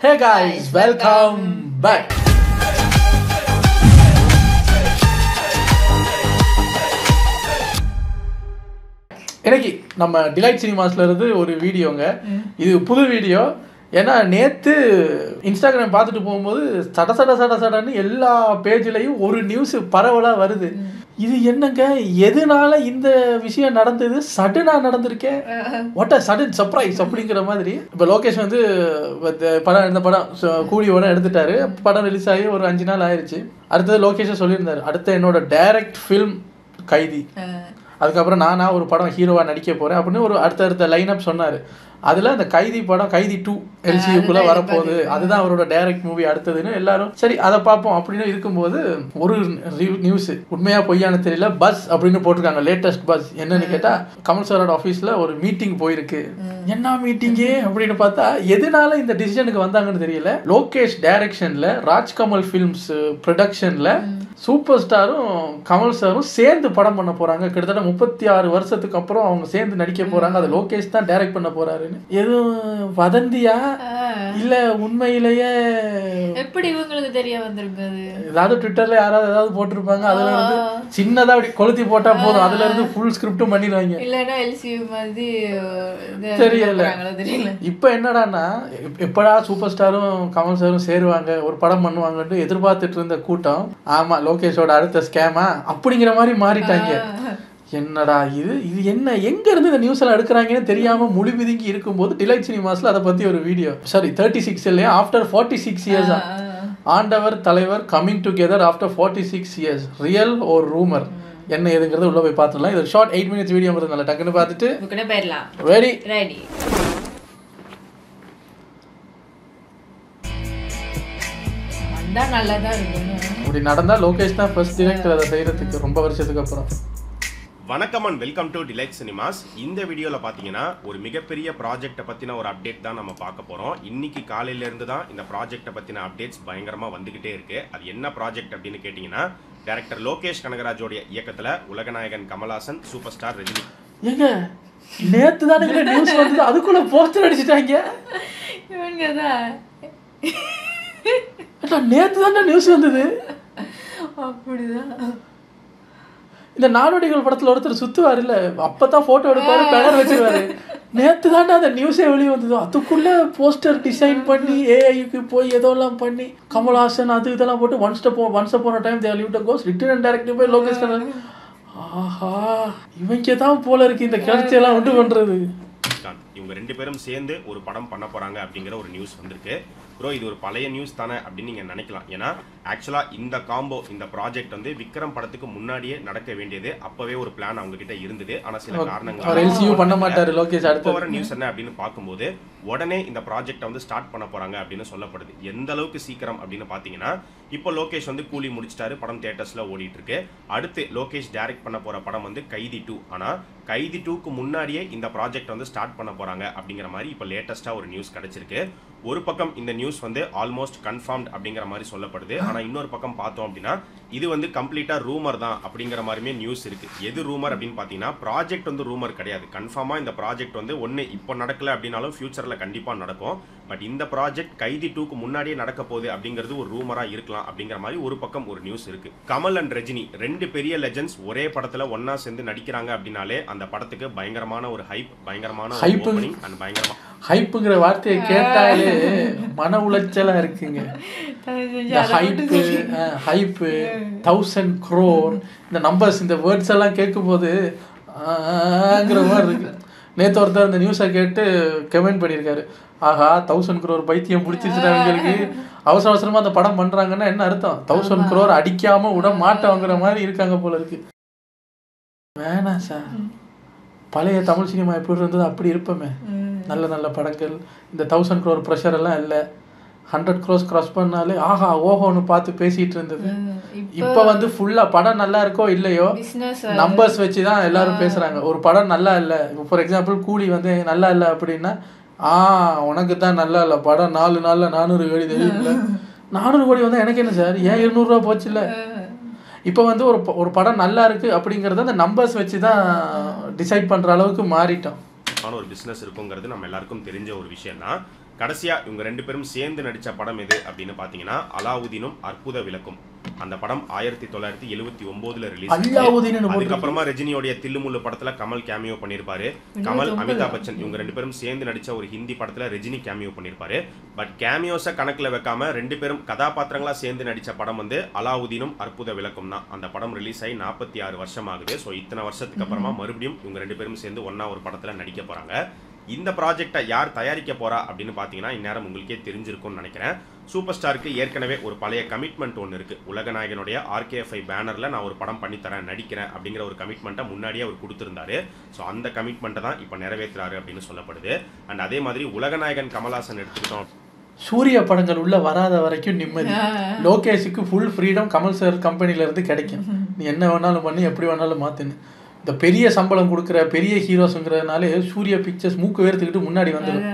Hey guys, welcome back. இன்னைக்கு நம்ம delight சினிமாஸ்ல இருந்து ஒரு வீடியோங்க. இது புது வீடியோ. ஏன்னா நேற்று இன்ஸ்டாகிராம் பார்த்துட்டு போகும்போது சடன்னு எல்லா பேஜ்லையும் ஒரு நியூஸ் பரவலாக வருது. இது என்னங்க, எதனால இந்த விஷயம் நடந்தது, சடனாக நடந்திருக்கேன், வாட் அ சடன் சர்ப்ரைஸ் அப்படிங்கிற மாதிரி. இப்போ லோகேஷ் வந்து இந்த படம் கூலியோட எடுத்துட்டாரு. படம் ரிலீஸ் ஆகி ஒரு 5 நாள் ஆயிடுச்சு. அடுத்தது லோகேஷை சொல்லியிருந்தாரு, அடுத்த என்னோட டைரக்ட் ஃபில்ம் கைதி, அதுக்கப்புறம் நானா ஒரு படம் ஹீரோவாக நடிக்க போகிறேன் அப்படின்னு ஒரு அடுத்த லைனப் சொன்னார். அதில் அந்த கைதி படம் கைதி 2 LCUக்குள்ளே வரப்போகுது, அதுதான் அவரோட டைரக்ட் மூவி அடுத்ததுன்னு எல்லாரும் சரி அதை பார்ப்போம் அப்படின்னு இருக்கும்போது ஒரு நியூஸ் உண்மையாக பொய்யானு தெரியல, பஸ் அப்படின்னு போட்டிருக்காங்க. லேட்டஸ்ட் பஸ் என்னன்னு கேட்டால் கமல் சாரோட ஆஃபீஸில் ஒரு மீட்டிங் போயிருக்கு. என்ன மீட்டிங்கு அப்படின்னு பார்த்தா எதனால இந்த டிசிஷனுக்கு வந்தாங்கன்னு தெரியல. லோகேஷ் டைரக்ஷனில் ராஜ்கமல் ஃபிலிம்ஸ் ப்ரொடக்ஷனில் சூப்பர் ஸ்டாரும் கமல் சாரும் சேர்ந்து படம் பண்ண போகிறாங்க. கிட்டத்தட்ட 36 வருஷத்துக்கு அப்புறம் அவங்க சேர்ந்து நடிக்க போகிறாங்க. அதை லோகேஷ் தான் டைரக்ட் பண்ண போகிறாருன்னு எதுவும் வதந்தியா இல்ல உண்மையிலேயே எப்படி இவங்களுக்கு தெரிய வந்திருக்காது? ஏதாவது ட்விட்டர்ல யாராவது ஏதாவது போட்டிருப்பாங்க, அதுல இருந்து சின்னதா அப்படி கொளுத்தி போட்டா போதும், அதுல இருந்து ஃபுல் ஸ்கிரிப்டும் பண்ணிடுவாங்க. இல்லன்னா LCU மாதிரி தெரியல. இப்ப என்னடான்னா எப்படா சூப்பர் ஸ்டாரும் கமல் சாரும் சேருவாங்க ஒரு படம் பண்ணுவாங்கன்னு எதிர்பார்த்துட்டு இருந்த கூட்டம், ஆமா லோகேஷோட அடுத்த ஸ்கேமா அப்படிங்கிற மாதிரி மாறிட்டாங்க. என்னடா இது என்ன எங்க இருந்து இந்த நியூஸ் எல்லாம் எடுக்கிறாங்கன்னு தெரியாம முழு பிதுங்கி இருக்கும்போது டிலைட் சினிமாஸ்ல அதை பத்தி ஒரு வீடியோ, சாரி 36 இல்லையா, ஆஃப்டர் 46 இயர்ஸ் ஆண்டவர் தலைவர் coming together after 46 years, real ஒரு ரூமர் என்ன ஏதுங்கிறது உள்ள போய் பார்த்துடலாம். இது ஷார்ட் 8 மினிட்ஸ் வீடியோங்கிறதுனால டக்குன்னு பார்த்துட்டு போயிடலாம். ரெடி வந்தா நல்லதா இருக்கும். அப்படி நடந்தா லோகேஷ் தான் ஃபர்ஸ்ட் டைரக்டர் அதை செய்யறதுக்கு ரொம்ப வருஷத்துக்கு அப்புறம். வணக்கம் and welcome to delight cinemas. இந்த வீடியோவில் பார்த்தீங்கன்னா ஒரு மிகப்பெரிய ப்ராஜெக்டை பற்றின ஒரு அப்டேட் தான் நம்ம பார்க்க போகிறோம். இன்னைக்கு காலையிலேருந்து தான் இந்த ப்ராஜெக்டை பற்றின அப்டேட்ஸ் பயங்கரமாக வந்துக்கிட்டே இருக்கு. அது என்ன ப்ராஜெக்ட் அப்படின்னு கேட்டிங்கன்னா, டைரக்டர் லோகேஷ் கனகராஜோடைய இயக்கத்தில் உலகநாயகன் கமல்ஹாசன், சூப்பர் ஸ்டார் ரஜினி. ஏங்க நேற்று தானே நியூஸ் வந்தது, அதுக்குள்ள போஸ்டர் அடிச்சிட்டாங்க. இவங்க தான் நேற்று தானே நியூஸ் வந்தது. அப்படிதான் இந்த நாடோடிகள் படத்துல ஒருத்தர் சுத்துவார் இல்ல, அப்பதான் போட்டோ எடுப்பாரு, பேனர் வச்சிருவாரு. நேற்று தானே அந்த நியூஸே வெளியே வந்தது. அதுக்குள்ள போஸ்டர் டிசைன் பண்ணி ஏஐக்கு போய் ஏதோலாம் பண்ணி கமல்ஹாசன் அது இதெல்லாம் போட்டு once upon a time they lived a ghost written and directed by Lokesh Kanagaraj. ஆஹா, இவங்க தான் போல இருக்கு இந்த கிளர்ச்சியெல்லாம் உண்டு பண்றது. இவங்க 2 பேரும் சேர்ந்து ஒரு படம் பண்ண போறாங்க அப்படிங்கிற ஒரு நியூஸ் வந்திருக்கு. ப்ரோ இது ஒரு பழைய நியூஸ் தானே அப்படின்னு நீங்கள் நினைக்கலாம். ஏன்னா ஆக்சுவலாக இந்த காம்போ இந்த ப்ராஜெக்ட் வந்து விக்ரம் படத்துக்கு முன்னாடியே நடக்க வேண்டியது. அப்போவே ஒரு பிளான் அவங்க கிட்ட இருந்தது. ஆனால் சில காரணங்களால பண்ண மாட்டாரு லோகேஷ். அடுத்த வர நியூஸ் என்ன அப்படின்னு பார்க்கும்போது உடனே இந்த ப்ராஜெக்டை வந்து ஸ்டார்ட் பண்ண போறாங்க அப்படின்னு சொல்லப்படுது. எந்த அளவுக்கு சீக்கிரம் அப்படின்னு பார்த்தீங்கன்னா, இப்போ லோகேஷ் வந்து கூலி முடிச்சிட்டாரு, படம் தியேட்டர்ஸ்ல ஓடிட்டு இருக்கு. அடுத்து லோகேஷ் டைரக்ட் பண்ண போற படம் வந்து கைதி 2. ஆனால் கைதி 2க்கு முன்னாடியே இந்த ப்ராஜெக்ட் வந்து ஸ்டார்ட் பண்ண போறாங்க அப்படிங்கிற மாதிரி இப்போ லேட்டஸ்டா ஒரு நியூஸ் கிடைச்சிருக்கு. ஒரு பக்கம் இந்த நியூஸ் வந்து ஆல்மோஸ்ட் கன்ஃபார்ம்ட் அப்படிங்கிற மாதிரி சொல்லப்படுது. ஆனால் இன்னொரு பக்கம் பார்த்தோம் அப்படின்னா இது வந்து கம்ப்ளீட்டா ரூமர் தான் அப்படிங்கிற மாதிரியுமே நியூஸ் இருக்கு. எது ரூமர் அப்படின்னு பார்த்தீங்கன்னா, ப்ராஜெக்ட் வந்து ரூமர் கிடையாது. கன்ஃபார்மா இந்த ப்ராஜெக்ட் வந்து ஒன்று இப்போ நடக்கல அப்படின்னாலும் ஃபியூச்சர்ல கண்டிப்பாக நடக்கும். பட் இந்த ப்ராஜெக்ட் கைதி 2க்கு முன்னாடியே நடக்க போகுது அப்படிங்கிறது ஒரு ரூமரா இருக்கலாம் அப்படிங்கிற மாதிரி ஒரு பக்கம் ஒரு நியூஸ் இருக்கு. கமல் அண்ட் ரஜினி 2 பெரிய லெஜெண்ட்ஸ் ஒரே படத்துல ஒன்னா சேர்ந்து நடிக்கிறாங்க அப்படின்னாலே அந்த படத்துக்கு பயங்கரமான ஒரு ஹைப், பயங்கரமான ஓப்பனிங் அண்ட் பயங்கரமா ஹைப்புங்கிற வார்த்தையை கேட்டாலே மன உளைச்சலா இருக்குங்க. ஹைப்பு 1000 crore இந்த நம்பர்ஸ் இந்த வேர்ட்ஸ் எல்லாம் கேட்கும்போது மாதிரி இருக்கு. நேற்று ஒருத்தர் இந்த நியூஸை கேட்டு கமெண்ட் பண்ணியிருக்காரு, ஆஹா 1000 crore பைத்தியம் பிடிச்சிருச்சுன்னா அவங்களுக்கு அவசரமா அந்த படம் பண்றாங்கன்னா என்ன அர்த்தம், 1000 crore அடிக்காம விட மாட்டோங்கிற மாதிரி இருக்காங்க போல இருக்கு. வேணாம் சார், பழைய தமிழ் சினிமா எப்படி இருந்தது அப்படி இருப்போமே. நல்ல நல்ல படங்கள், இந்த 1000 crore ப்ரெஷர் எல்லாம் இல்லை. 100 crores கிராஸ் பண்ணாலே ஆஹா ஓஹோன்னு பார்த்து பேசிட்டு இருந்தது. இப்போ வந்து ஃபுல்லா படம் நல்லா இருக்கோ இல்லையோ நம்பர்ஸ் வச்சு தான் எல்லாரும் பேசுறாங்க. ஒரு படம் நல்லா இல்லை, இப்போ ஃபார் எக்ஸாம்பிள் கூலி வந்து நல்லா இல்லை அப்படின்னா, உனக்கு தான் நல்லா இல்லை படம், 4 நாள்ல 400 கோடி தெரியும்ல. 400 கோடி வந்தால் எனக்கு என்ன சார், ஏன் 200 ரூபா போச்சு இல்லை. இப்போ வந்து ஒரு படம் நல்லா இருக்கு அப்படிங்கறத அந்த நம்பர்ஸ் வச்சு தான் டிசைட் பண்ற அளவுக்கு மாறிட்டோம். ஒரு பிசினஸ் இருக்குங்கிறது நம்ம எல்லாருக்கும் தெரிஞ்ச ஒரு விஷயம் தான். கடைசியா இவங்க 2 பேரும் சேர்ந்து நடிச்ச படம் எது அப்படின்னு பாத்தீங்கன்னா அலாவுதீனும் அற்புத விளக்கும். அந்த படம் 1979ல ரிலீஸ். அதுக்கப்புறமா ரஜினியோடைய தில்லுமுல்லு படத்துல கமல் கேமியோ பண்ணிருப்பாரு. கமல், அமிதாப் பச்சன் இவங்க 2 பேரும் சேர்ந்து நடிச்ச ஒரு ஹிந்தி படத்துல ரஜினி கேமியோ பண்ணிருப்பாரு. பட் கேமியோஸ கணக்குல வைக்காம 2 பேரும் கதாபாத்திரங்களா சேர்ந்து நடிச்ச படம் வந்து அலாவுதீனும் அற்புத விளக்கும் தான். அந்த படம் ரிலீஸ் ஆகி 46 வருஷம் ஆகுது. ஸோ இத்தனை வருஷத்துக்கு அப்புறமா மறுபடியும் இவங்க 2 பேரும் சேர்ந்து ஒன்னா ஒரு படத்துல நடிக்க போறாங்க. இந்த ப்ராஜெக்டை யார் தயாரிக்க போறா அப்படின்னு பாத்தீங்கன்னா இந்நேரம் உங்களுக்கே தெரிஞ்சிருக்கும்னு நினைக்கிறேன். சூப்பர் ஸ்டாருக்கு ஏற்கனவே ஒரு பழைய கமிட்மெண்ட் ஒன்று இருக்கு. உலகநாயகனுடைய RKFI பேனர்ல நான் ஒரு படம் பண்ணி தரேன், நடிக்கிறேன் அப்படிங்கிற ஒரு கமிட்மெண்ட்டை முன்னாடியே அவர் கொடுத்திருந்தாரு. ஸோ அந்த கமிட்மெண்ட்டை தான் இப்போ நிறைவேற்றுறாரு அப்படின்னு சொல்லப்படுது. அண்ட் அதே மாதிரி உலகநாயகன் கமல்ஹாசன் எடுத்துக்கிட்டோம். சூர்யா படங்கள் உள்ள வராத வரைக்கும் நிம்மதி. லோகேஷுக்கு ஃபுல் ஃப்ரீடம் கமல் சார் கம்பெனில இருந்து கிடைக்கும். நீ என்ன வேணாலும் பண்ணி எப்படி வேணாலும் மாத்துன்னு. இந்த பெரிய சம்பளம் கொடுக்குற பெரிய ஹீரோஸுங்கிறதுனாலே சூர்யா பிக்சர்ஸ் மூக்கு வேர்த்துக்கிட்டு முன்னாடி வந்துடும்.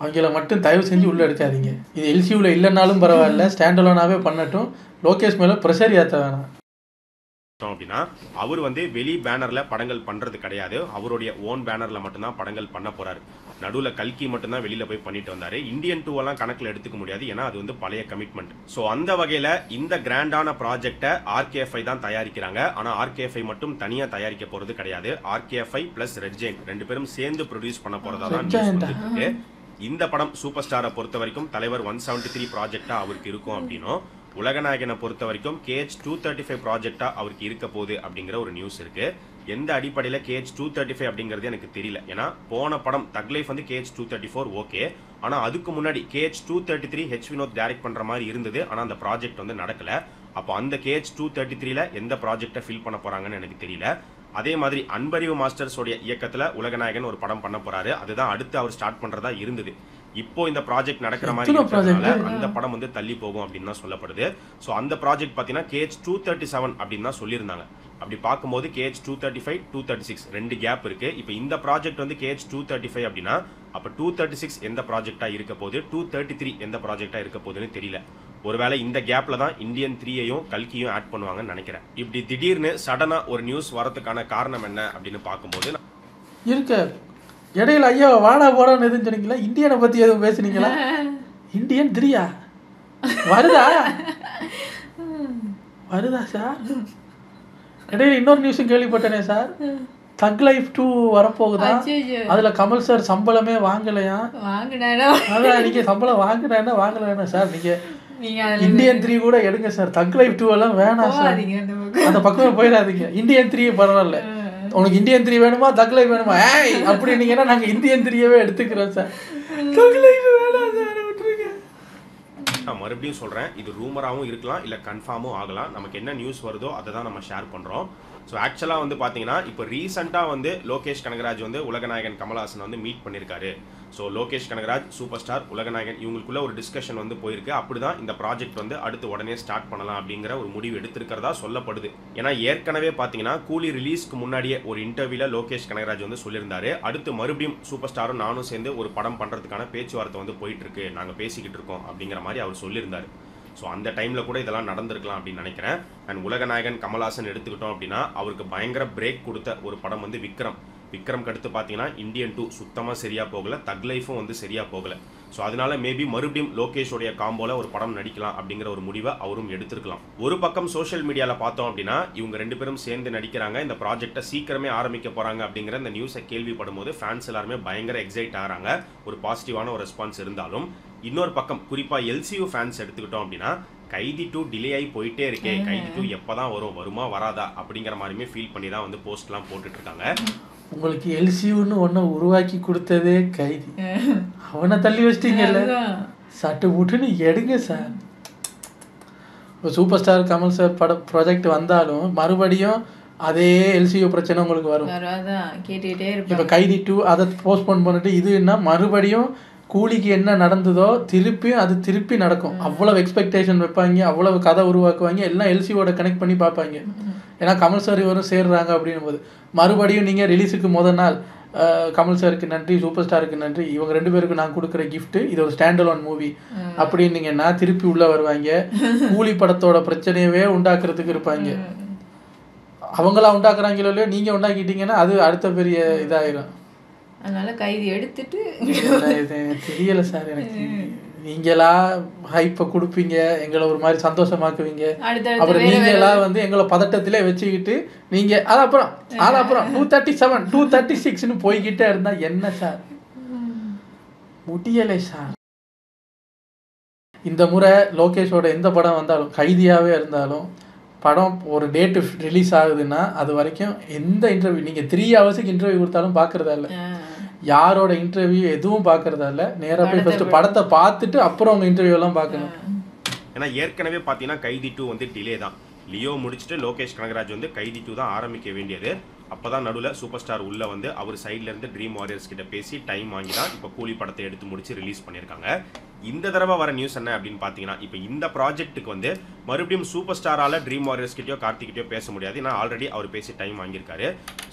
அவங்கள மட்டும் தயவு செஞ்சு உள்ள எடுக்காதீங்க. இது LCUல இல்லைன்னாலும் பரவாயில்ல, ஸ்டாண்டலோனாவே பண்ணட்டும். லோகேஷ் மேல ப்ரெஷர் ஏற்ற வேணாம் அப்படின்னா அவர் வந்து வெளி பேனர்ல படங்கள் பண்றது கிடையாது. அவருடைய ஓன் பேனர்ல மட்டும்தான் படங்கள் பண்ண போறாரு. நடுவில் கல்கி மட்டும்தான் வெளியில போய் பண்ணிட்டு வந்தாரு. இந்தியன் 2 எல்லாம் கணக்கில் எடுத்துக்க முடியாது, ஏன்னா அது வந்து பழைய கமிட்மெண்ட். ஸோ அந்த வகையில இந்த கிராண்டான ப்ராஜெக்டை RKFI தான் தயாரிக்கிறாங்க. ஆனா RKFI மட்டும் தனியா தயாரிக்க போறது கிடையாது. RKFI பிளஸ் ரெட் ஜெயின் 2 பேரும் சேர்ந்து ப்ரொடியூஸ் பண்ண போறதா தான் நியூஸ் வந்துருக்கு. இந்த படம் சூப்பர் ஸ்டாரை பொறுத்த வரைக்கும் தலைவர் 173 ப்ராஜெக்டா அவருக்கு இருக்கும் அப்படின்னும், உலகநாயகனை பொறுத்த வரைக்கும் KH235 ப்ராஜெக்டா அவருக்கு இருக்க போகுது அப்படிங்கிற ஒரு நியூஸ் இருக்கு. எந்த அடிப்படையில் KH235 அப்படிங்கிறது எனக்கு தெரியல. ஏன்னா போன படம் தக் லைஃப் வந்து KH234 ஓகே. ஆனால் அதுக்கு முன்னாடி KH233 H வினோத் டைரக்ட் பண்ற மாதிரி இருந்தது. ஆனால் அந்த ப்ராஜெக்ட் வந்து நடக்கல. அப்போ அந்த KH233ல எந்த ப்ராஜெக்டை ஃபில் பண்ண போறாங்கன்னு எனக்கு தெரியல. அதே மாதிரி அன்பறிவு மாஸ்டர்ஸோடைய இயக்கத்துல உலகநாயகன் ஒரு படம் பண்ண போறாரு. அதுதான் அடுத்து அவர் ஸ்டார்ட் பண்றதா இருந்தது. இப்போ இந்த ப்ராஜெக்ட் நடக்கிற மாதிரி இருக்கிறதுனால அந்த படம் வந்து தள்ளி போகும் அப்படின்னு தான் சொல்லப்படுது. ஸோ அந்த ப்ராஜெக்ட் பார்த்தீங்கன்னா KH237 அப்படின்னு தான் சொல்லியிருந்தாங்க. அப்படி பார்க்கும்போது KH235, 236 2 கேப் இருக்கு. இப்போ இந்த ப்ராஜெக்ட் வந்து KH235 அப்படின்னா அப்போ 236 எந்த ப்ராஜெக்டா இருக்க போகுது, 233 எந்த ப்ராஜெக்டா இருக்க போகுதுன்னு தெரியல. ஒருவேளை இந்த கேப்ல தான் இந்தியன் 3யையும் கல்கியும் ஆட் பண்ணுவாங்கன்னு நினைக்கிறேன். இப்படி திடீர்னு சடனா ஒரு நியூஸ் வரதுக்கான காரணம் என்ன அப்படின்னு பார்க்கும்போது இருக்க இடையில ஐயா வாடா போடான்னு எதுவும் சொன்னீங்களா? இந்தியனை பத்தி எதுவும் பேசுனீங்களா? இந்தியன் 3யா வருதா சார்? இடையில இன்னொரு நியூஸும் கேள்விப்பட்டேனே சார், தக் லைஃப் 2 வரப்போகுதா? அதுல கமல் சார் சம்பளமே வாங்கலையா? அதான் நீங்க சம்பளம் வாங்கலைன்னா சார் நீங்க இந்தியன் 3 கூட எடுங்க சார். தக் லைஃப் 2 எல்லாம் வேணாம் சார், அந்த பக்கமே போயிடாதீங்க. இந்தியன் 3 பரவாயில்ல, உனக்கு இந்தியன் 3 வேணுமா தக் லைஃப் வேணுமா அப்படின்னீங்கன்னா நாங்க இந்தியன் 3யவே எடுத்துக்கிறோம் சார். தக் லைஃப் வேணாம் சார், விட்டுருங்க. நான் மறுபடியும் சொல்றேன், இது ரூமராகவும் இருக்கலாம் இல்லை கன்ஃபார்மும் ஆகலாம். நமக்கு என்ன நியூஸ் வருதோ அதை தான் நம்ம ஷேர் பண்றோம். ஸோ ஆக்சுவலாக வந்து பார்த்தீங்கன்னா இப்போ ரீசெண்டாக வந்து லோகேஷ் கனகராஜ் வந்து உலகநாயகன் கமல்ஹாசன் வந்து மீட் பண்ணியிருக்காரு. So Lokesh Kanagaraj, super star, உலகநாயகன் இவங்களுக்குள்ள ஒரு டிஸ்கஷன் வந்து போயிருக்கு. அப்படிதான் இந்த ப்ராஜெக்ட் வந்து அடுத்து உடனே ஸ்டார்ட் பண்ணலாம் அப்படிங்கிற ஒரு முடிவு எடுத்திருக்கிறதா சொல்லப்படுது. ஏன்னா ஏற்கனவே பார்த்தீங்கன்னா கூலி ரிலீஸ்க்கு முன்னாடியே ஒரு இன்டர்வியூல லோகேஷ் கனகராஜ் வந்து சொல்லியிருந்தாரு, அடுத்து மறுபடியும் சூப்பர் ஸ்டாரும் நானும் சேர்ந்து ஒரு படம் பண்ணுறதுக்கான பேச்சுவார்த்தை வந்து போயிட்டு இருக்கு, நாங்கள் பேசிக்கிட்டு இருக்கோம் அப்படிங்கிற மாதிரி அவர் சொல்லியிருந்தாரு. ஸோ அந்த டைமில் கூட இதெல்லாம் நடந்திருக்கலாம் அப்படின்னு நினைக்கிறேன். அண்ட் உலகநாயகன் கமல்ஹாசன் எடுத்துக்கிட்டோம் அப்படின்னா அவருக்கு பயங்கர பிரேக் கொடுத்த ஒரு படம் வந்து விக்ரம்க்கு அடுத்து பார்த்தீங்கன்னா இந்தியன் 2 சுத்தமாக சரியாக போகல, தக் லைஃபும் வந்து சரியாக போகல. ஸோ அதனால மேபி மறுபடியும் லோகேஷோடைய காம்போல ஒரு படம் நடிக்கலாம் அப்படிங்கிற ஒரு முடிவை அவரும் எடுத்திருக்கலாம். ஒரு பக்கம் சோஷியல் மீடியாவில் பார்த்தோம் அப்படின்னா இவங்க 2 பேரும் சேர்ந்து நடிக்கிறாங்க, இந்த ப்ராஜெக்டை சீக்கிரமே ஆரம்பிக்க போறாங்க அப்படிங்கிற இந்த நியூஸை கேள்விப்படும் போது ஃபேன்ஸ் எல்லாருமே பயங்கர எக்ஸைட் ஆகிறாங்க. ஒரு பாசிட்டிவான ஒரு ரெஸ்பான்ஸ் இருந்தாலும் இன்னொரு பக்கம் குறிப்பா LCU ஃபேன்ஸ் எடுத்துக்கிட்டோம் அப்படின்னா கைதி 2 டிலே ஆகி போயிட்டே இருக்கே, கைதி 2 எப்பதான் வருமா வராதா அப்படிங்கிற மாதிரியுமே ஃபீல் பண்ணி தான் வந்து போஸ்ட்லாம் போட்டுட்டு இருக்காங்க. உங்களுக்கு LCUன்னு ஒன்றை உருவாக்கி கொடுத்ததே கைதி, அவனை தள்ளி வச்சிட்டீங்கல்ல, சட்டு புட்டுன்னு எடுங்க சார். இப்போ super star Kamal sir project வந்தாலும் மறுபடியும் அதே LCU பிரச்சனை உங்களுக்கு வரும். இப்போ கைதி 2 அதை போஸ்ட்போன் பண்ணிட்டு இதுன்னா மறுபடியும் கூலிக்கு என்ன நடந்ததோ திருப்பி நடக்கும். அவ்வளவு எக்ஸ்பெக்டேஷன் வைப்பாங்க, அவ்வளவு கதை உருவாக்குவாங்க, எல்லாம் LCUவோட கனெக்ட் பண்ணி பார்ப்பாங்க. ஏன்னா கமல் சார் இவரும் சேர்றாங்க அப்படின்னும் போது மறுபடியும் நீங்கள் ரிலீஸுக்கு முதல் நாள் கமல் சாருக்கு நன்றி, சூப்பர் ஸ்டாருக்கு நன்றி, இவங்க 2 பேருக்கு நான் கொடுக்குற கிஃப்ட் இது ஒரு ஸ்டாண்டலோன் மூவி அப்படின்னீங்கன்னா திருப்பி உள்ள வருவாங்க. கூலி படத்தோட பிரச்சனையவே உண்டாக்குறதுக்கு இருப்பாங்க. அவங்களா உண்டாக்குறாங்களோ இல்லையோ, நீங்கள் உண்டாக்கிட்டீங்கன்னா அது அடுத்த பெரிய இதாயிரும். அதனால கைதி எடுத்துட்டு தெரியல சார் எனக்கு. நீங்களா ஹைப்பை கொடுப்பீங்க, எங்களை ஒரு மாதிரி சந்தோஷமாக்குவீங்க, அப்புறம் நீங்களா வந்து எங்களை பதட்டத்திலே வச்சுக்கிட்டு நீங்க அது அப்புறம் 237 236ன்னு போய்கிட்டே இருந்தா என்ன சார்? முடியலை சார். இந்த முறை லோகேஷோட எந்த படம் வந்தாலும், கைதியாவே இருந்தாலும், படம் ஒரு டேட்டு ரிலீஸ் ஆகுதுன்னா அது வரைக்கும் எந்த இன்டர்வியூ நீங்கள் 3 ஹவர்ஸுக்கு இன்டர்வியூ கொடுத்தாலும் பார்க்குறதா இல்லை, யாரோட இன்டர்வியூ எதுவும் பார்க்குறதா இல்லை. நேராக போய் ஃபஸ்ட்டு படத்தை பார்த்துட்டு அப்புறம் அவங்க இன்டர்வியூலாம் பார்க்கணும். ஏன்னா ஏற்கனவே பார்த்தீங்கன்னா கைதி 2 வந்து டிலே தான். லியோ முடிச்சுட்டு லோகேஷ் கனகராஜ் வந்து கைதி 2 தான் ஆரம்பிக்க வேண்டியது. அப்போ தான் நடுவில் சூப்பர் ஸ்டார் உள்ளே வந்து அவர் சைட்லேருந்து ட்ரீம் வாரியர்ஸ் கிட்ட பேசி டைம் வாங்கி தான் இப்போ கூலி படத்தை எடுத்து முடிச்சு ரிலீஸ் பண்ணியிருக்காங்க. இந்த தடவை வர நியூஸ் என்ன அப்படின்னு பார்த்தீங்கன்னா, இப்போ இந்த ப்ராஜெக்ட்டுக்கு வந்து மறுபடியும் சூப்பர் ஸ்டாரால் ட்ரீம் வாரியர்ஸ் கிட்டயோ கார்த்திகிட்டயோ பேச முடியாது. ஏன்னா ஆல்ரெடி அவர் பேசி டைம் வாங்கியிருக்காரு.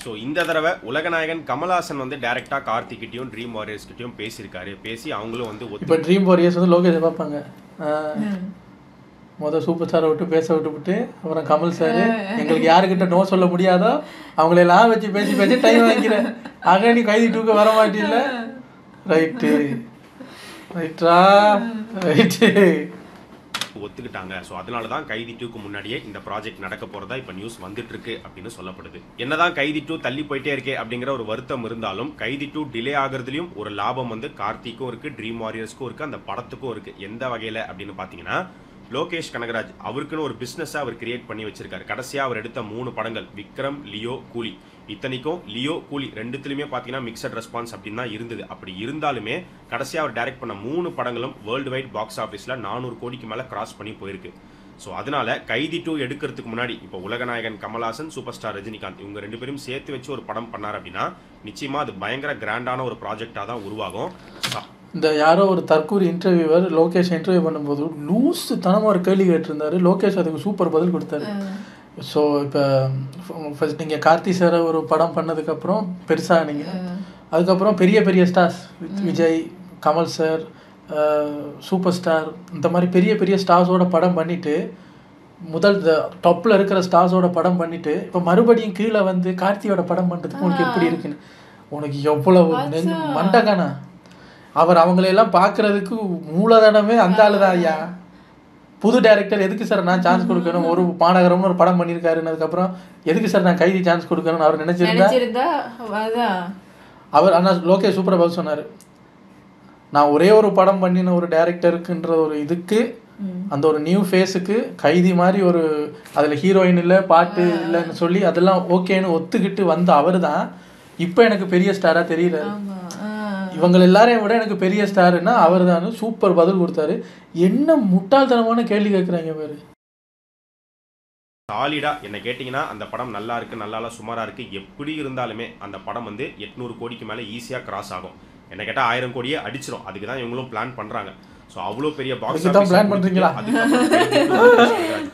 ஸோ இந்த தடவை உலகநாயகன் கமல்ஹாசன் வந்து டேரெக்டாக கார்த்திகிட்டையும் ட்ரீம் வாரியர்ஸ் கிட்டையும் பேசியிருக்காரு. பேசி அவங்களும் வந்து இப்போ ட்ரீம் வாரியர்ஸ் வந்து லோகேஷை பார்ப்பாங்க. சூப்பர் ஸ்டாரை விட்டு பேச விட்டுவிட்டு அப்புறம் கமல் சார் எங்களுக்கு யாருக்கிட்ட நோ சொல்ல முடியாதோ அவங்களெல்லாம் வச்சு பேசி டைம் வாங்கிக்கிறேன். ஆக நீ கைதி 2க்கு வர மாட்டீங்கள? ரைட்டு ரைட்டா ரைட்டு ஒத்துக்கிட்டாங்க. ஸோ அதனால தான் கைதி 2க்கு முன்னாடியே இந்த ப்ராஜெக்ட் நடக்க போகிறதா இப்போ நியூஸ் வந்துட்டு இருக்கு அப்படின்னு சொல்லப்படுது. என்னதான் கைதி 2 தள்ளி போயிட்டே இருக்கே அப்படிங்கிற ஒரு வருத்தம் இருந்தாலும் கைதி 2 டிலே ஆகிறதுலையும் ஒரு லாபம் வந்து கார்த்திக்கும் இருக்குது, ட்ரீம் வாரியர்ஸ்க்கும் இருக்குது, அந்த படத்துக்கும் இருக்குது. எந்த வகையில் அப்படின்னு பார்த்தீங்கன்னா, லோகேஷ் கனகராஜ் அவருக்குன்னு ஒரு பிஸ்னஸை அவர் கிரியேட் பண்ணி வச்சிருக்காரு. கடைசியாக அவர் எடுத்த 3 படங்கள் விக்ரம், லியோ, கூலி. இத்தனைக்கும் லியோ, கூலி ரெண்டுத்துலையுமே பார்த்தீங்கன்னா மிக்சட் ரெஸ்பான்ஸ் அப்படின்னு தான் இருந்தது. அப்படி இருந்தாலுமே கடைசியாக அவர் டைரக்ட் பண்ண 3 படங்களும் வேர்ல்டு வைட் பாக்ஸ் ஆஃபீஸில் 400 கோடிக்கு மேலே கிராஸ் பண்ணி போயிருக்கு. ஸோ அதனால கைதி 2 எடுக்கிறதுக்கு முன்னாடி இப்போ உலகநாயகன் கமல்ஹாசன், சூப்பர் ஸ்டார் ரஜினிகாந்த் இவங்க 2 பேரும் சேர்த்து வச்சு ஒரு படம் பண்ணார் அப்படின்னா நிச்சயமாக அது பயங்கர கிராண்டான ஒரு ப்ராஜெக்டாக தான் உருவாகும். இந்த யாரோ ஒரு தற்கூரி இன்டர்வியூவர் லோகேஷ் இன்டர்வியூ பண்ணும்போது லூஸு தனமாக ஒரு கேள்வி கேட்டிருந்தாரு. லோகேஷ் அதுக்கு சூப்பர் பதில் கொடுத்தாரு. ஸோ இப்போ ஃபஸ்ட் நீங்கள் கார்த்தி சாரை ஒரு படம் பண்ணதுக்கப்புறம் பெருசாக நீங்கள் அதுக்கப்புறம் பெரிய பெரிய stars Vijay, Kamal sir, super star இந்த மாதிரி பெரிய பெரிய ஸ்டார்ஸோட படம் பண்ணிவிட்டு முதல் டாப்பில் இருக்கிற ஸ்டார்ஸோட படம் பண்ணிவிட்டு இப்போ மறுபடியும் கீழே வந்து கார்த்தியோட படம் பண்ணுறதுக்கு உனக்கு எப்படி இருக்குன்னு உனக்கு எவ்வளவு மண்டகானா? அவர் அவங்களையெல்லாம் பார்க்குறதுக்கு மூலதனமே அந்த ஆளு தான். ஐயா புது டைரக்டர் எதுக்கு சார் நான் சான்ஸ் கொடுக்கணும்? ஒரு மாநகரம்னு ஒரு படம் பண்ணியிருக்காருன்னதுக்கப்புறம் எதுக்கு சார் நான் கைதி சான்ஸ் கொடுக்கணும்னு அவர் நினைச்சிருந்தா அவர். ஆனால் லோகேஷ் சூப்பராக பதில் சொன்னார். நான் ஒரே ஒரு படம் பண்ணின ஒரு டைரக்டருக்குன்ற ஒரு இதுக்கு அந்த ஒரு நியூ ஃபேஸுக்கு கைதி மாதிரி ஒரு அதில் ஹீரோயின் இல்லை பாட்டு இல்லைன்னு சொல்லி அதெல்லாம் ஓகேன்னு ஒத்துக்கிட்டு வந்த அவர் தான் இப்போ எனக்கு பெரிய ஸ்டாராக தெரியல. இவங்க எல்லாரையும் விட எனக்கு பெரிய ஸ்டாருன்னா அவர் தான். சூப்பர் பதில் கொடுத்தாரு. என்ன முட்டாள்தனமான கேள்வி கேட்குறாங்க பாரு. சாலிடா என்ன கேட்டிங்கன்னா அந்த படம் நல்லா இருக்குது, நல்லால சுமாராக இருக்குது. எப்படி இருந்தாலுமே அந்த படம் வந்து 800 கோடிக்கு மேலே ஈஸியாக கிராஸ் ஆகும். என்ன கேட்டால் 1000 கோடியே அடிச்சிடும். அதுக்கு தான் இவங்களும் பிளான் பண்ணுறாங்க. ஸோ அவ்வளோ பெரிய பாக்ஸ் பிளான் பண்ணுறீங்களா?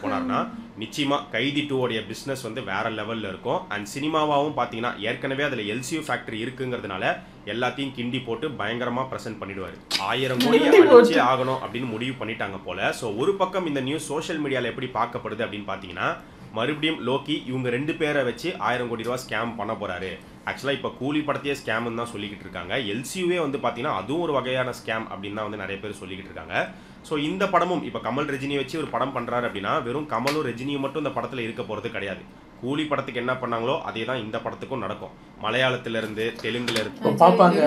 போனார்னா நிச்சயமாக கைதி 2 உடைய பிஸ்னஸ் வந்து வேற லெவலில் இருக்கும். அண்ட் சினிமாவாகவும் பார்த்தீங்கன்னா ஏற்கனவே அதில் எல்சியூ ஃபேக்டரி இருக்குங்கிறதுனால எல்லாத்தையும் கிண்டி போட்டு பயங்கரமாக ப்ரெசென்ட் பண்ணிடுவார். 1000 கோடியை அடிச்சே ஆகணும் அப்படின்னு முடிவு பண்ணிட்டாங்க போல. ஸோ ஒரு பக்கம் இந்த நியூஸ் சோஷியல் மீடியாவில் எப்படி பார்க்கப்படுது அப்படின்னு பார்த்தீங்கன்னா, மறுபடியும் லோக்கி இவங்க 2 பேரை வச்சு 1000 கோடி ரூபா ஸ்கேம் பண்ண போறாரு. ஆக்சுவலாக இப்போ கூலி படத்தையே ஸ்கேம்னு தான் சொல்லிக்கிட்டு இருக்காங்க. எல்சியூவே வந்து பார்த்தீங்கன்னா அதுவும் ஒரு வகையான ஸ்கேம் அப்படின்னு தான் வந்து நிறைய பேர் சொல்லிக்கிட்டு இருக்காங்க. ஸோ இந்த படமும் இப்போ கமல் ரஜினியை வச்சு ஒரு படம் பண்ணுறாரு அப்படின்னா வெறும் கமலும் ரஜினியும் மட்டும் இந்த படத்தில் இருக்க போகிறது கிடையாது. கூலி படத்துக்கு என்ன பண்ணாங்களோ அதே தான் இந்த படத்துக்கும் நடக்கும். மலையாளத்திலிருந்து தெலுங்குலேருந்து பார்ப்பாங்க.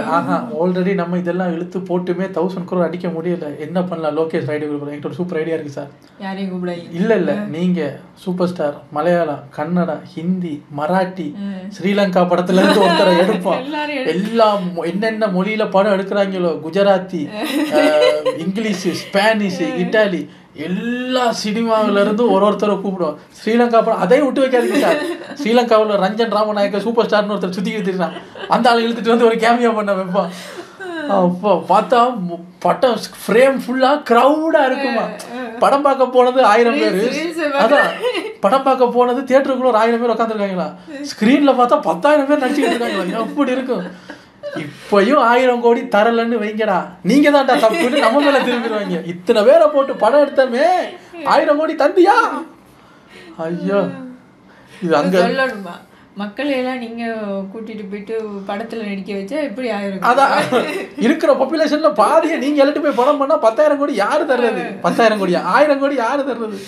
ஆல்ரெடி நம்ம இதெல்லாம் இழுத்து போட்டுமே 1000 crore அடிக்க முடியல. என்ன பண்ணலாம்? லோகேஷ் ஐடியா கொடுக்குறோம். என்கிட்ட ஒரு சூப்பர் ஐடியா இருக்குது சார். யாரையும் கூப்பிடாது. இல்லை நீங்கள் சூப்பர் ஸ்டார் மலையாளம், கன்னடா, ஹிந்தி, மராட்டி, ஸ்ரீலங்கா படத்துலேருந்து ஒருத்தரை எடுப்போம். எல்லாம் என்னென்ன மொழியில் படம் எடுக்கிறாங்களோ குஜராத்தி, இங்கிலீஷு, ஸ்பானிஷு, இட்டாலி எல்லா சினிமாவிலேருந்து ஒருத்தரை கூப்பிடுவோம். ஸ்ரீலங்கா படம் அதையும் விட்டு வைக்காதீங்க சார். ஸ்ரீலங்காவில் ரஞ்சன் ராமநாயக்க சூப்பர் ஸ்டார்னு ஒருத்தர் சுற்றிக்கிட்டு இருந்தான். அந்த ஆளை இழுத்துட்டு வந்து ஒரு கேமியா பண்ண வைப்பான். அப்போ பார்த்தா படம் ஃப்ரேம் ஃபுல்லாக க்ரௌடாக இருக்குமா. படம் பார்க்க போனது 1000 பேர். அதான் படம் பார்க்க போனது தியேட்டருக்குள்ள ஒரு 1000 பேர் உட்காந்துருக்காங்களா. ஸ்க்ரீனில் பார்த்தா 10,000 பேர் நடிச்சுக்கிட்டு இருக்காங்களா. எப்படி இருக்கும்? இப்பயும் 1000 கோடி தரலன்னு வைங்கடா, நீங்க தான்டா தப்புன்னு நம்ம மேல திரும்பிடுவாங்க. இத்தனை பேரை போட்டு படம் எடுத்தமே 1000 கோடி தந்தியா? ஐயோ, இது அங்க மக்களை எல்லாம் நீங்க கூட்டிட்டு போயிட்டு படத்துல நடிக்க வச்சா எப்படி ஆயிரும்? அதான் இருக்கிற பாப்புலேஷன்ல பாதியை நீங்க எழுட்டு போய் படம் பண்ணா 10,000 கோடி யாரு தர்றது? 10,000 கோடியா 1000 கோடி யாரு தர்றது?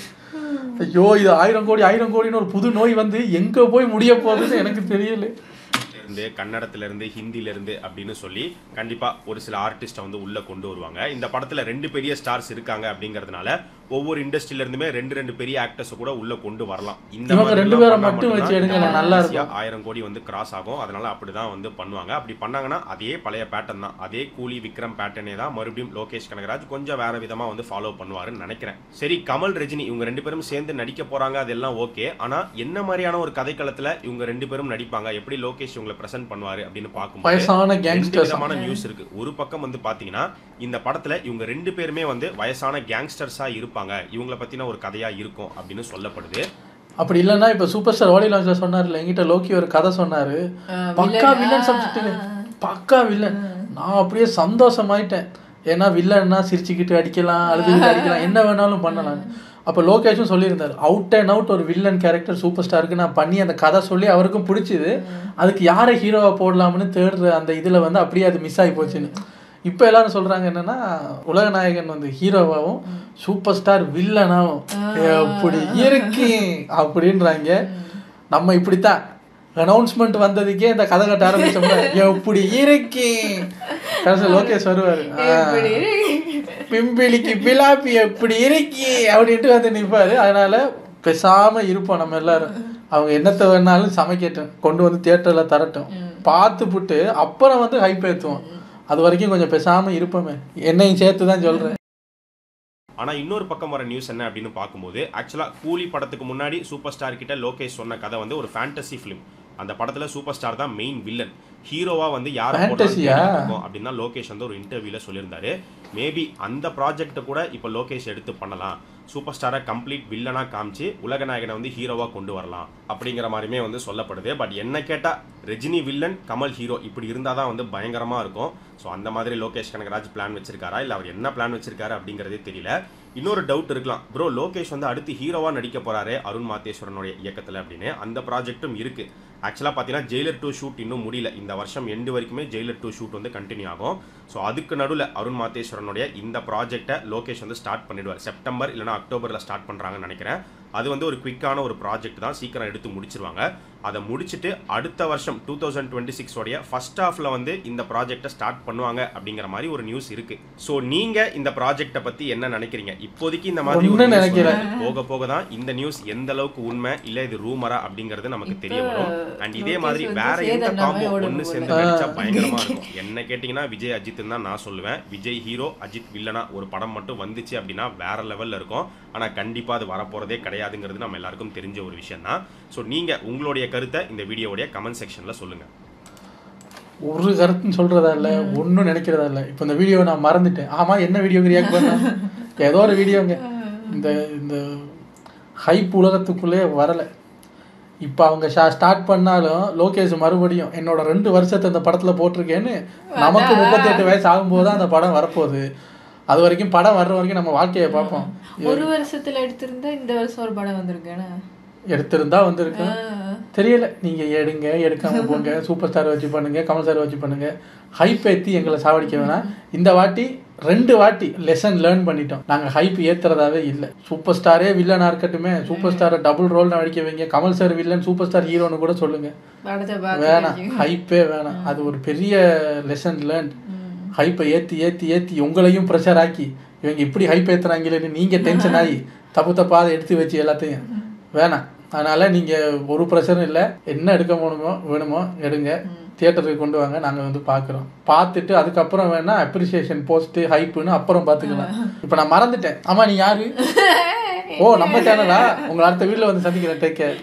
ஐயோ இது 1000 கோடின்னு ஒரு புது நோய் வந்து எங்க போய் முடிய போகுதுன்னு எனக்கு தெரியல. கன்னடத்திலிருந்து ஹிந்திலிருந்து அப்படின்னு சொல்லி கண்டிப்பா ஒரு சில ஆர்டிஸ்ட்டை வந்து உள்ள கொண்டு வருவாங்க. இந்த படத்துல 2 பெரிய ஸ்டார்ஸ் இருக்காங்க அப்படிங்கறதுனால ஒவ்வொரு இண்டஸ்ட்ரியில இருந்துமே 2 பெரிய ஆக்டர்ஸ் கூட உள்ள கொண்டு வரலாம். இந்த மாதிரி 2 பேரை மட்டும் வச்சு எடுங்க நல்லா இருக்கும். 1000 கோடி வந்து கிராஸ் ஆகும். அதனால அப்படிதான் வந்து பண்ணுவாங்க. அப்படி பண்ணாங்கன்னா அதே பழைய பேட்டர்ன் தான், அதே கூலி விக்ரம் பேட்டர்னே தான் மறுபடியும் லோகேஷ் கனகராஜ் கொஞ்சம் வேற விதமா வந்து ஃபாலோ பண்ணுவாருன்னு நினைக்கிறேன். சரி, கமல் ரஜினி இவங்க 2 பேரும் சேர்ந்து நடிக்க போறாங்க, அதெல்லாம் ஓகே. ஆனா என்ன மாதிரியான ஒரு கதைக்களத்துல இவங்க 2 பேரும் நடிப்பாங்க, எப்படி லோகேஷ் இவங்களை பிரசன்ட் பண்ணுவாரு அப்படின்னு பார்க்கும்போது நியூஸ் இருக்கு. ஒரு பக்கம் வந்து பாத்தீங்கன்னா இந்த படத்துல இவங்க 2 பேருமே வந்து வயசான கேங்ஸ்டர்ஸா இருப்பாங்க, இவங்களை பத்தின ஒரு கதையா இருக்கும் அப்படின்னு சொல்லப்படுது. அப்படி இல்லைன்னா இப்ப சூப்பர் ஸ்டார் ஆடியோ லான்ச்ல சொன்னார்ல, என்கிட்ட லோக்கி ஒரு கதை சொன்னாரு, பக்கா வில்லன் சப்ஜெக்ட், பக்கா வில்லன். நான் அப்படியே சந்தோஷமாயிட்டேன். ஏன்னா வில்லன்னா சிரிச்சுக்கிட்டு அடிக்கலாம், அழுதுகிட்டு அடிக்கலாம், என்ன வேணாலும் பண்ணலாம். அப்போ லோகேஷும் சொல்லியிருந்தார், அவுட் அண்ட் அவுட் ஒரு வில்லன் கேரக்டர் சூப்பர் ஸ்டாருக்கு நான் பண்ணி அந்த கதை சொல்லி அவருக்கும் பிடிச்சிது. அதுக்கு யாரை ஹீரோவை போடலாம்னு தேடுற அந்த இதில் வந்து அப்படியே அது மிஸ் ஆகி போச்சுன்னு. இப்போ எல்லாரும் சொல்கிறாங்க என்னென்னா, உலகநாயகன் வந்து ஹீரோவாகவும் சூப்பர் ஸ்டார் வில்லனாகவும் எப்படி இருக்கு அப்படின்றாங்க. நம்ம இப்படித்தான் அனௌன்ஸ்மெண்ட் வந்ததுக்கே இந்த கதை கட்ட ஆரம்பிச்சோம்னா எப்படி இருக்கு லோகேஷ் வருவார், பிம்பிளிக்கு பிலாப்பி எப்படி இருக்கி அப்படின்ட்டு வந்து நிற்பாரு. அதனால பேசாமல் இருப்போம் நம்ம எல்லாரும். அவங்க என்னத்தை வேணாலும் சமைக்கட்டும், கொண்டு வந்து தியேட்டரில் தரட்டும், பார்த்துப்புட்டு அப்புறம் வந்து ஹைப் ஏற்றுவோம். அது வரைக்கும் கொஞ்சம் பேசாமல் இருப்போமே, என்னையும் சேர்த்து தான் சொல்கிறேன். ஆனால் இன்னொரு பக்கம் வர நியூஸ் என்ன அப்படின்னு பார்க்கும்போது, ஆக்சுவலாக கூலி படத்துக்கு முன்னாடி சூப்பர் ஸ்டார் கிட்ட லோகேஷ் சொன்ன கதை வந்து ஒரு ஃபேண்டசி ஃபிலிம். அந்த படத்தில் சூப்பர் ஸ்டார் தான் மெயின் வில்லன், ஹீரோவா வந்து யாரை போடுறோம் அப்படின்னா லோகேஷ் வந்து ஒரு இன்டர்வியூல சொல்லியிருந்தாரு. மேபி அந்த ப்ராஜெக்டை கூட இப்போ லோகேஷ் எடுத்து பண்ணலாம், சூப்பர் ஸ்டாரை கம்ப்ளீட் வில்லனா காமிச்சு உலகநாயகனை வந்து ஹீரோவா கொண்டு வரலாம் அப்படிங்கிற மாதிரியுமே வந்து சொல்லப்படுது. பட் என்ன கேட்டால் ரஜினி வில்லன், கமல் ஹீரோ இப்படி இருந்தால் தான் வந்து பயங்கரமாக இருக்கும். ஸோ அந்த மாதிரி லோகேஷ் கனகராஜ் பிளான் வச்சிருக்காரா, இல்லை அவர் என்ன பிளான் வச்சிருக்காரு அப்படிங்கிறதே தெரியல. இன்னொரு டவுட் இருக்கலாம், ப்ரோ லோகேஷ் வந்து அடுத்து ஹீரோவா நடிக்க போறாரு அருண் மாத்தேஸ்வரனுடைய இயக்கத்தில் அப்படின்னு. அந்த ப்ராஜெக்டும் இருக்கு. ஆக்சுவலாக பார்த்தீங்கன்னா ஜெயிலர் 2 ஷூட் இன்னும் முடியல, இந்த வருஷம் எண்டு வரைக்குமே ஜெயிலர் 2 ஷூட் வந்து கண்டினியூ ஆகும். ஸோ அதுக்கு நடுவில் அருண் மாத்தேஸ்வரனுடைய இந்த ப்ராஜெக்டை லோகேஷ் வந்து ஸ்டார்ட் பண்ணிடுவார். செப்டம்பர் இல்லைனா அக்டோபரில் ஸ்டார்ட் பண்ணுறாங்கன்னு நினைக்கிறேன். அது வந்து ஒரு குவிக்கான ஒரு ப்ராஜெக்ட் தான், சீக்கிரம் எடுத்து முடிச்சிருவாங்க. அதை முடிச்சுட்டு அடுத்த வருஷம் 2026 உடைய ஃபர்ஸ்ட் ஹாஃப்ல வந்து இந்த ப்ராஜெக்டை ஸ்டார்ட் பண்ணுவாங்க அப்படிங்கிற மாதிரி ஒரு நியூஸ் இருக்கு. ஸோ நீங்க இந்த ப்ராஜெக்டை பத்தி என்ன நினைக்கிறீங்க? இப்போதைக்கு இந்த மாதிரி போக போக தான் இந்த நியூஸ் எந்த அளவுக்கு உண்மை இல்லை இது ரூமரா அப்படிங்கிறது நமக்கு தெரிய வரும். அண்ட் இதே மாதிரி வேற எந்த காம்போ ஒன்று சேர்ந்து நடிச்சா பயங்கரமா இருக்கும். என்ன கேட்டீங்கன்னா விஜய் அஜித் தான் நான் சொல்லுவேன். விஜய் ஹீரோ அஜித் வில்லனா ஒரு படம் மட்டும் வந்துச்சு அப்படின்னா வேற லெவல்ல இருக்கும். ஆனா கண்டிப்பா அது வரப்போறதே கிடையாதுங்கிறது நம்ம எல்லாருக்கும் தெரிஞ்ச ஒரு விஷயம் தான். ஸோ நீங்க உங்களுடைய கருத்தை இந்த வீடியோவுடைய கமெண்ட் செக்ஷன்ல சொல்லுங்க. ஒரு கருத்துன்னு சொல்றதா இல்லை, ஒன்றும் நினைக்கிறதா இல்லை. இப்போ இந்த வீடியோவை நான் மறந்துட்டேன். ஆமாம், என்ன வீடியோக்கு ரியாக்ட் பண்ண ஏதோ ஒரு வீடியோங்க. இந்த இந்த ஹைப் உலகத்துக்குள்ளே வரலை. இப்போ அவங்க ஸ்டார்ட் பண்ணாலும் லோகேஷ் மறுபடியும் என்னோட 2 வருஷத்தை இந்த படத்தில் போட்டிருக்கேன்னு, நமக்கு 38 வயசு ஆகும்போது தான் அந்த படம் வரப்போகுது. அது வரைக்கும் படம் வர்ற வரைக்கும் நம்ம வாழ்க்கையை பார்ப்போம். ஒரு வருஷத்துல எடுத்திருந்தா இந்த வருஷம் ஒரு படம் வந்திருக்கேன், எடுத்திருந்தா வந்திருக்கு தெரியல. நீங்கள் எடுங்க, எடுக்காம போங்க, சூப்பர் ஸ்டார் வச்சு பண்ணுங்க, கமல் சார் வச்சு பண்ணுங்க, ஹைப் ஏற்றி எங்களை சாவடிக்க வேணாம். இந்த வாட்டி 2 வாட்டி லெசன் லேர்ன் பண்ணிட்டோம். நாங்கள் ஹைப் ஏற்றுறதாவே இல்லை. சூப்பர் ஸ்டாரே வில்லனாக இருக்கட்டுமே, சூப்பர் ஸ்டாரை டபுள் ரோல் நடிக்க வைங்க, Kamal sir villain, super star ஹீரோன்னு கூட சொல்லுங்க, வேணாம், ஹைப்பே வேணாம். அது ஒரு பெரிய லெசன் லேர்ன். ஹைப்பை ஏற்றி ஏற்றி ஏற்றி உங்களையும் ப்ரெஷர் ஆக்கி இவங்க இப்படி ஹைப் ஏற்றுறாங்களேன்னு நீங்கள் டென்ஷன் ஆகி தப்பாக எடுத்து வச்சு எல்லாத்தையும் வேணாம். அதனால் நீங்கள் ஒரு ப்ரெஷரும் இல்லை. என்ன எடுக்க வேணுமோ எடுங்க, தியேட்டருக்கு கொண்டு வாங்க, நாங்கள் வந்து பார்க்குறோம். பார்த்துட்டு அதுக்கப்புறம் வேணால் அப்ரிசியேஷன் போஸ்ட்டு ஹைப்புன்னு அப்புறம் பார்த்துக்கலாம். இப்போ நான் மறந்துட்டேன். ஆமாம், நீ யாரு? ஓ, நம்ம சேனலா? உங்களை அடுத்த வீட்டில் வந்து சந்திக்கிறேன். Take care.